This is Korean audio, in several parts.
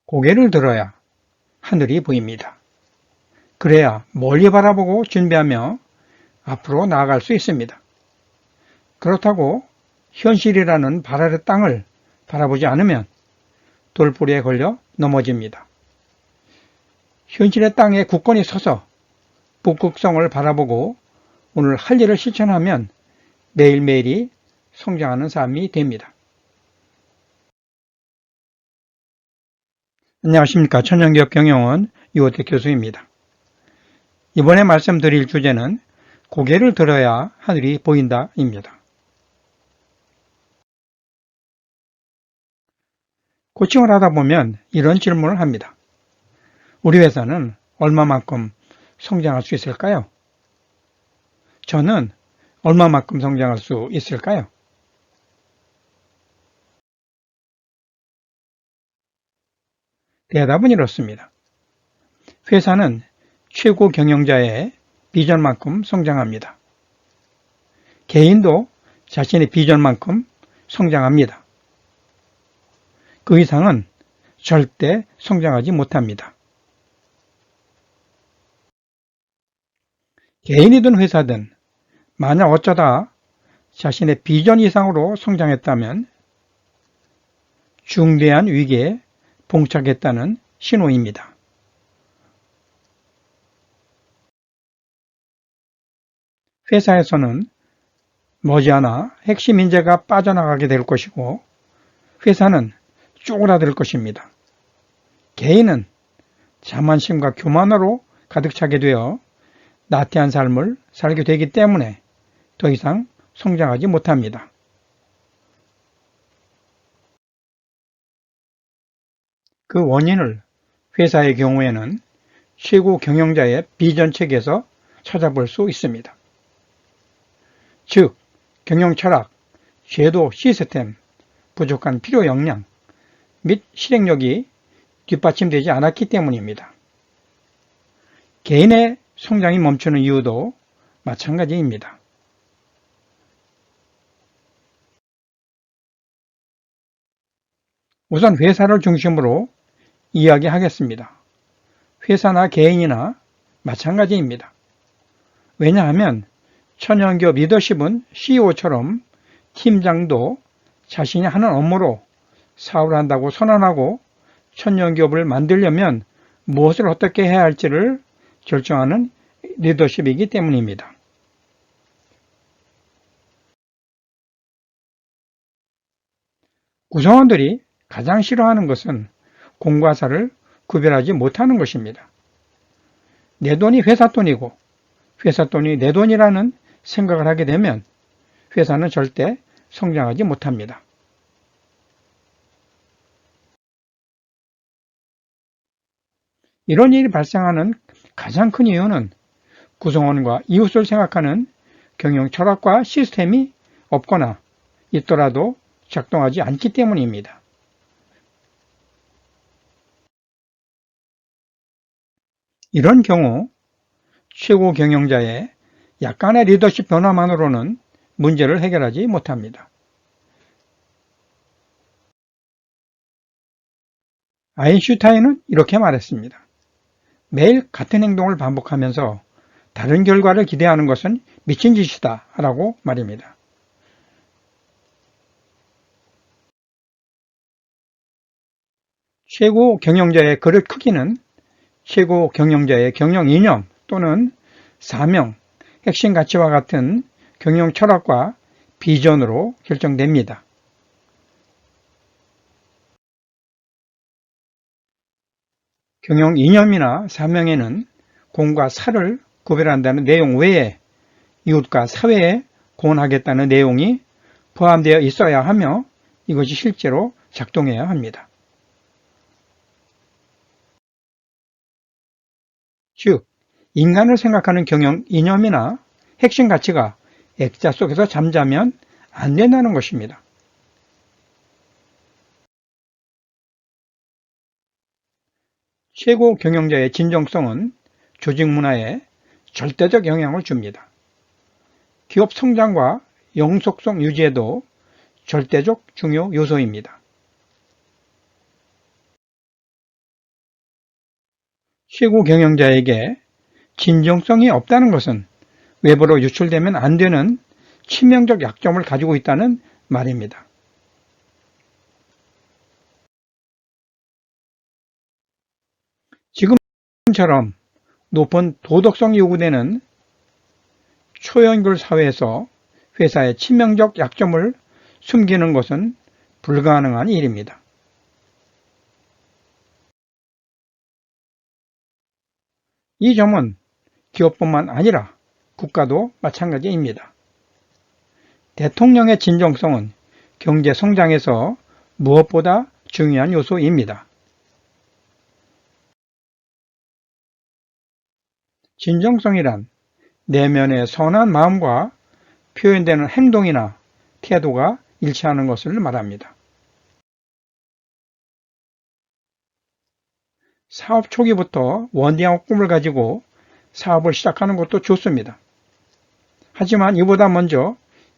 고개를 들어야 하늘이 보입니다. 그래야 멀리 바라보고 준비하며 앞으로 나아갈 수 있습니다. 그렇다고 현실이라는 발 아래 땅을 바라보지 않으면 돌부리에 걸려 넘어집니다. 현실의 땅에 굳건히 서서 북극성을 바라보고 오늘 할 일을 실천하면 매일매일이 성장하는 삶이 됩니다. 안녕하십니까. 천연기업 경영원 이호택 교수입니다. 이번에 말씀드릴 주제는 고개를 들어야 하늘이 보인다 입니다. 코칭을 하다 보면 이런 질문을 합니다. 우리 회사는 얼마만큼 성장할 수 있을까요? 저는 얼마만큼 성장할 수 있을까요? 대답은 이렇습니다. 회사는 최고 경영자의 비전만큼 성장합니다. 개인도 자신의 비전만큼 성장합니다. 그 이상은 절대 성장하지 못합니다. 개인이든 회사든 만약 어쩌다 자신의 비전 이상으로 성장했다면 중대한 위기에 봉착했다는 신호입니다. 회사에서는 머지않아 핵심 인재가 빠져나가게 될 것이고 회사는 쪼그라들 것입니다. 개인은 자만심과 교만으로 가득 차게 되어 나태한 삶을 살게 되기 때문에 더 이상 성장하지 못합니다. 그 원인을 회사의 경우에는 최고 경영자의 비전 책에서 찾아볼 수 있습니다. 즉, 경영 철학, 제도 시스템, 부족한 필요 역량 및 실행력이 뒷받침되지 않았기 때문입니다. 개인의 성장이 멈추는 이유도 마찬가지입니다. 우선 회사를 중심으로 이야기하겠습니다. 회사나 개인이나 마찬가지입니다. 왜냐하면 천연기업 리더십은 CEO처럼 팀장도 자신이 하는 업무로 사업을 한다고 선언하고 천연기업을 만들려면 무엇을 어떻게 해야 할지를 결정하는 리더십이기 때문입니다. 구성원들이 가장 싫어하는 것은 공과 사를 구별하지 못하는 것입니다. 내 돈이 회사 돈이고 회사 돈이 내 돈이라는 생각을 하게 되면 회사는 절대 성장하지 못합니다. 이런 일이 발생하는 가장 큰 이유는 구성원과 이웃을 생각하는 경영 철학과 시스템이 없거나 있더라도 작동하지 않기 때문입니다. 이런 경우 최고 경영자의 약간의 리더십 변화만으로는 문제를 해결하지 못합니다. 아인슈타인은 이렇게 말했습니다. 매일 같은 행동을 반복하면서 다른 결과를 기대하는 것은 미친 짓이다 라고 말입니다. 최고 경영자의 그릇 크기는 최고 경영자의 경영 이념 또는 사명, 핵심 가치와 같은 경영 철학과 비전으로 결정됩니다. 경영 이념이나 사명에는 공과 사를 구별한다는 내용 외에 이웃과 사회에 공헌하겠다는 내용이 포함되어 있어야 하며 이것이 실제로 작동해야 합니다. 즉, 인간을 생각하는 경영 이념이나 핵심 가치가 액자 속에서 잠자면 안 된다는 것입니다. 최고 경영자의 진정성은 조직 문화에 절대적 영향을 줍니다. 기업 성장과 영속성 유지에도 절대적 중요 요소입니다. 시구 경영자에게 진정성이 없다는 것은 외부로 유출되면 안 되는 치명적 약점을 가지고 있다는 말입니다. 지금처럼 높은 도덕성이 요구되는 초연결 사회에서 회사의 치명적 약점을 숨기는 것은 불가능한 일입니다. 이 점은 기업뿐만 아니라 국가도 마찬가지입니다. 대통령의 진정성은 경제 성장에서 무엇보다 중요한 요소입니다. 진정성이란 내면의 선한 마음과 표현되는 행동이나 태도가 일치하는 것을 말합니다. 사업 초기부터 원대한 꿈을 가지고 사업을 시작하는 것도 좋습니다. 하지만 이보다 먼저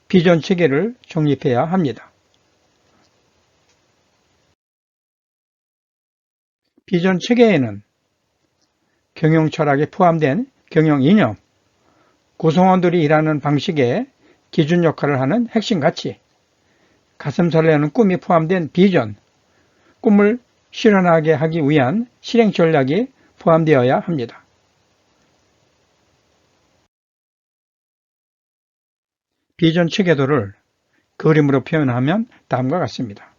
비전 체계를 정립해야 합니다. 비전 체계에는 경영 철학에 포함된 경영 이념, 구성원들이 일하는 방식에 기준 역할을 하는 핵심 가치, 가슴 설레는 꿈이 포함된 비전, 꿈을 실현하게 하기 위한 실행 전략이 포함되어야 합니다. 비전 체계도를 그림으로 표현하면 다음과 같습니다.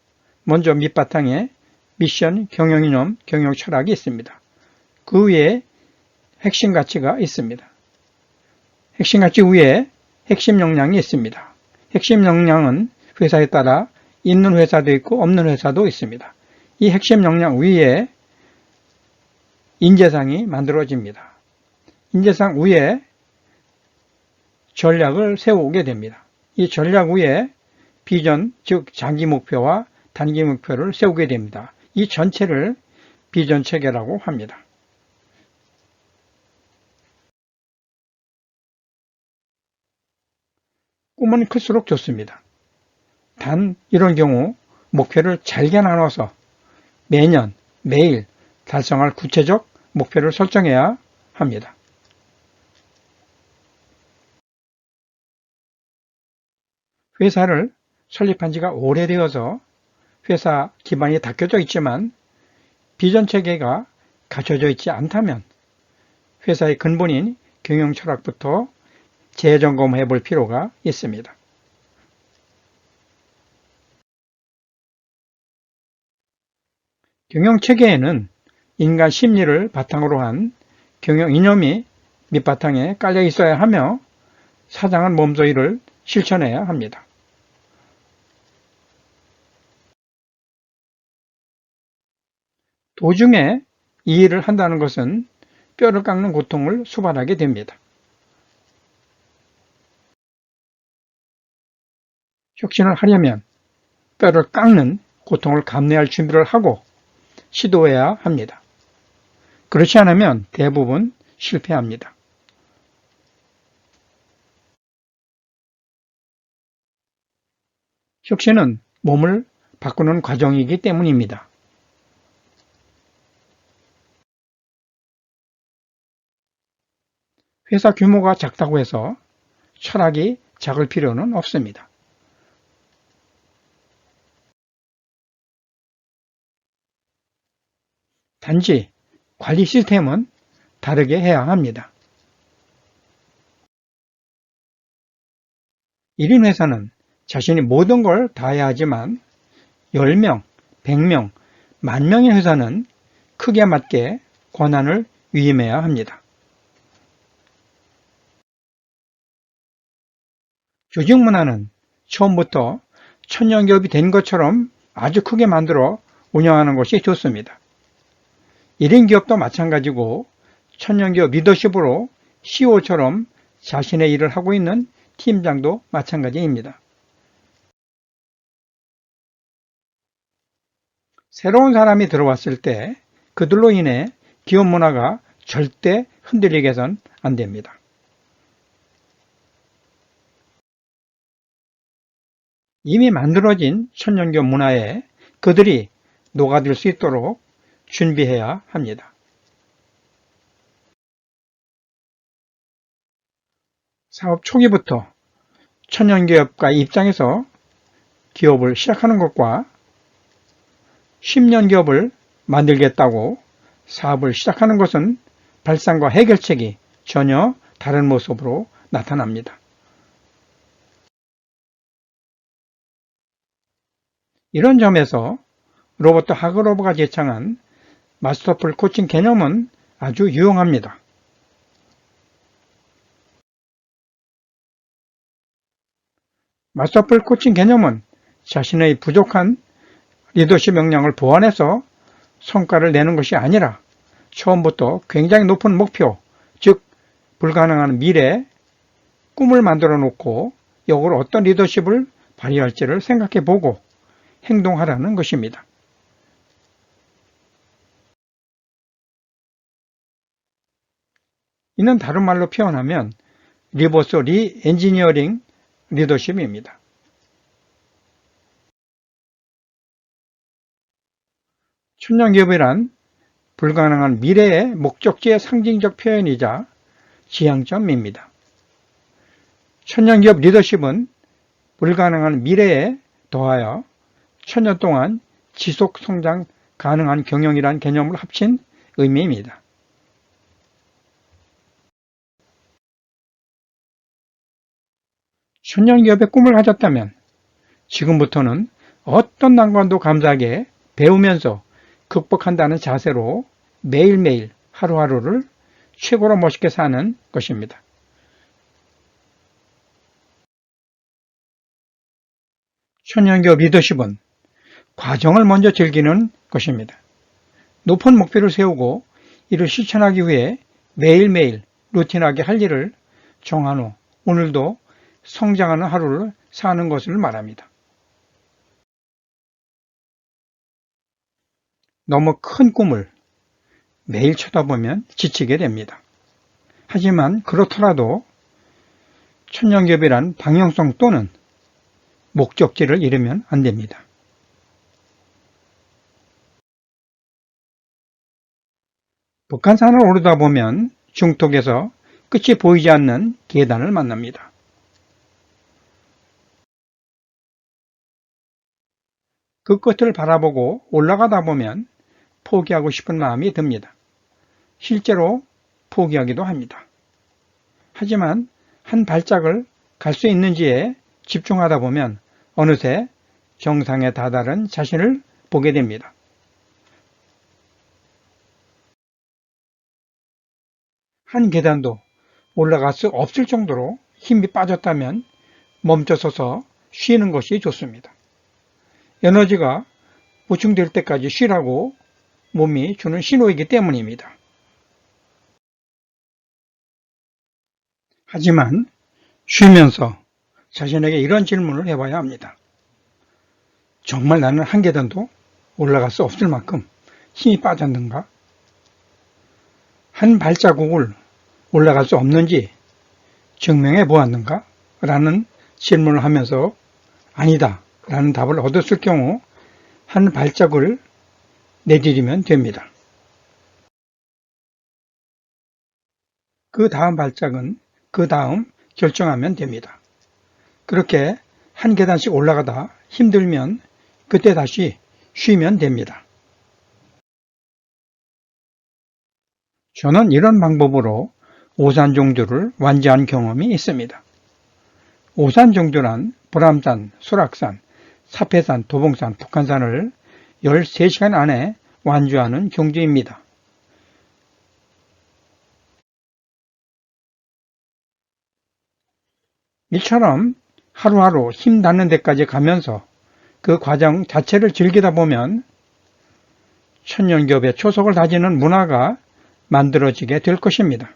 먼저 밑바탕에 미션, 경영이념, 경영 철학이 있습니다. 그 위에 핵심 가치가 있습니다. 핵심 가치 위에 핵심 역량이 있습니다. 핵심 역량은 회사에 따라 있는 회사도 있고 없는 회사도 있습니다. 이 핵심 역량 위에 인재상이 만들어집니다. 인재상 위에 전략을 세우게 됩니다. 이 전략 위에 비전, 즉 장기 목표와 단기 목표를 세우게 됩니다. 이 전체를 비전 체계라고 합니다. 꿈은 클수록 좋습니다. 단 이런 경우 목표를 잘게 나눠서 매년, 매일 달성할 구체적 목표를 설정해야 합니다. 회사를 설립한 지가 오래되어서 회사 기반이 닦여져 있지만 비전 체계가 갖춰져 있지 않다면 회사의 근본인 경영 철학부터 재점검해 볼 필요가 있습니다. 경영 체계에는 인간 심리를 바탕으로 한 경영 이념이 밑바탕에 깔려 있어야 하며 사장은 몸소 이를 실천해야 합니다. 도중에 이 일을 한다는 것은 뼈를 깎는 고통을 수반하게 됩니다. 혁신을 하려면 뼈를 깎는 고통을 감내할 준비를 하고 시도해야 합니다. 그렇지 않으면 대부분 실패합니다. 혁신은 몸을 바꾸는 과정이기 때문입니다. 회사 규모가 작다고 해서 철학이 작을 필요는 없습니다. 단지 관리 시스템은 다르게 해야 합니다. 1인 회사는 자신이 모든 걸 다 해야 하지만 10명, 100명, 10,000명의 회사는 크기에 맞게 권한을 위임해야 합니다. 조직 문화는 처음부터 천연기업이 된 것처럼 아주 크게 만들어 운영하는 것이 좋습니다. 1인 기업도 마찬가지고 천연기업 리더십으로 CEO처럼 자신의 일을 하고 있는 팀장도 마찬가지입니다. 새로운 사람이 들어왔을 때 그들로 인해 기업 문화가 절대 흔들리게 해서는 안 됩니다. 이미 만들어진 천연기업 문화에 그들이 녹아들 수 있도록 준비해야 합니다. 사업 초기부터 천연기업가의 입장에서 기업을 시작하는 것과 10년 기업을 만들겠다고 사업을 시작하는 것은 발상과 해결책이 전혀 다른 모습으로 나타납니다. 이런 점에서 로버트 하그로브가 제창한 마스터풀 코칭 개념은 아주 유용합니다. 마스터풀 코칭 개념은 자신의 부족한 리더십 역량을 보완해서 성과를 내는 것이 아니라 처음부터 굉장히 높은 목표, 즉 불가능한 미래, 꿈을 만들어 놓고 역으로 어떤 리더십을 발휘할지를 생각해 보고 행동하라는 것입니다. 이는 다른 말로 표현하면 리버스 리엔지니어링 리더십입니다. 천연기업이란 불가능한 미래의 목적지의 상징적 표현이자 지향점입니다. 천연기업 리더십은 불가능한 미래에 더하여 천년 동안 지속 성장 가능한 경영이란 개념을 합친 의미입니다. 천연기업의 꿈을 가졌다면 지금부터는 어떤 난관도 감사하게 배우면서 극복한다는 자세로 매일매일 하루하루를 최고로 멋있게 사는 것입니다. 천연기업 리더십은 과정을 먼저 즐기는 것입니다. 높은 목표를 세우고 이를 실천하기 위해 매일매일 루틴하게 할 일을 정한 후 오늘도 성장하는 하루를 사는 것을 말합니다. 너무 큰 꿈을 매일 쳐다보면 지치게 됩니다. 하지만 그렇더라도 천연기업이란 방향성 또는 목적지를 잃으면 안 됩니다. 북한산을 오르다 보면 중턱에서 끝이 보이지 않는 계단을 만납니다. 그 끝을 바라보고 올라가다 보면 포기하고 싶은 마음이 듭니다. 실제로 포기하기도 합니다. 하지만 한 발짝을 갈 수 있는지에 집중하다 보면 어느새 정상에 다다른 자신을 보게 됩니다. 한 계단도 올라갈 수 없을 정도로 힘이 빠졌다면 멈춰서서 쉬는 것이 좋습니다. 에너지가 보충될 때까지 쉬라고 몸이 주는 신호이기 때문입니다. 하지만 쉬면서 자신에게 이런 질문을 해봐야 합니다. 정말 나는 한 계단도 올라갈 수 없을 만큼 힘이 빠졌는가? 한 발자국을 올라갈 수 없는지 증명해 보았는가? 라는 질문을 하면서 아니다 라는 답을 얻었을 경우 한 발자국을 내디디면 됩니다. 그 다음 발짝은 그 다음 결정하면 됩니다. 그렇게 한 계단씩 올라가다 힘들면 그때 다시 쉬면 됩니다. 저는 이런 방법으로 오산종주를 완주한 경험이 있습니다. 오산종주란 불암산, 수락산, 사패산, 도봉산, 북한산을 13시간 안에 완주하는 종주입니다. 이처럼 하루하루 힘 닿는 데까지 가면서 그 과정 자체를 즐기다 보면 천연기업의 초석을 다지는 문화가 만들어지게 될 것입니다.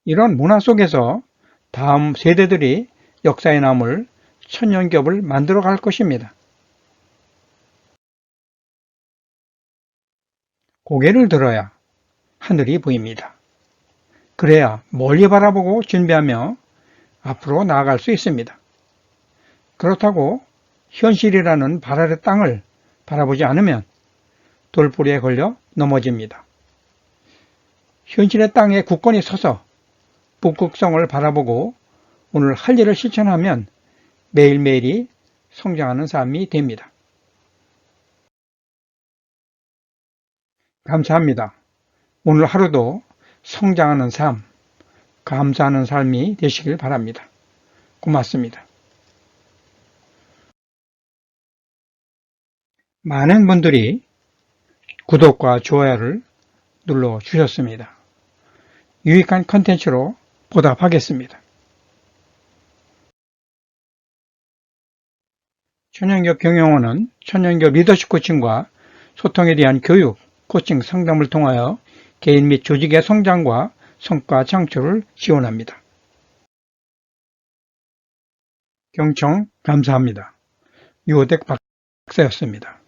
이런 문화 속에서 다음 세대들이 역사에 남을 천연기업을 만들어 갈 것입니다. 고개를 들어야 하늘이 보입니다. 그래야 멀리 바라보고 준비하며 앞으로 나아갈 수 있습니다. 그렇다고 현실이라는 발 아래 땅을 바라보지 않으면 돌부리에 걸려 넘어집니다. 현실의 땅에 굳건히 서서 북극성을 바라보고 오늘 할 일을 실천하면 매일매일이 성장하는 삶이 됩니다. 감사합니다. 오늘 하루도 성장하는 삶, 감사하는 삶이 되시길 바랍니다. 고맙습니다. 많은 분들이 구독과 좋아요를 눌러 주셨습니다. 유익한 컨텐츠로 보답하겠습니다. 천연기업 경영원은 천연기업 리더십 코칭과 소통에 대한 교육, 코칭, 상담을 통하여 개인 및 조직의 성장과 성과 창출을 지원합니다. 경청 감사합니다. 유호택 박사였습니다.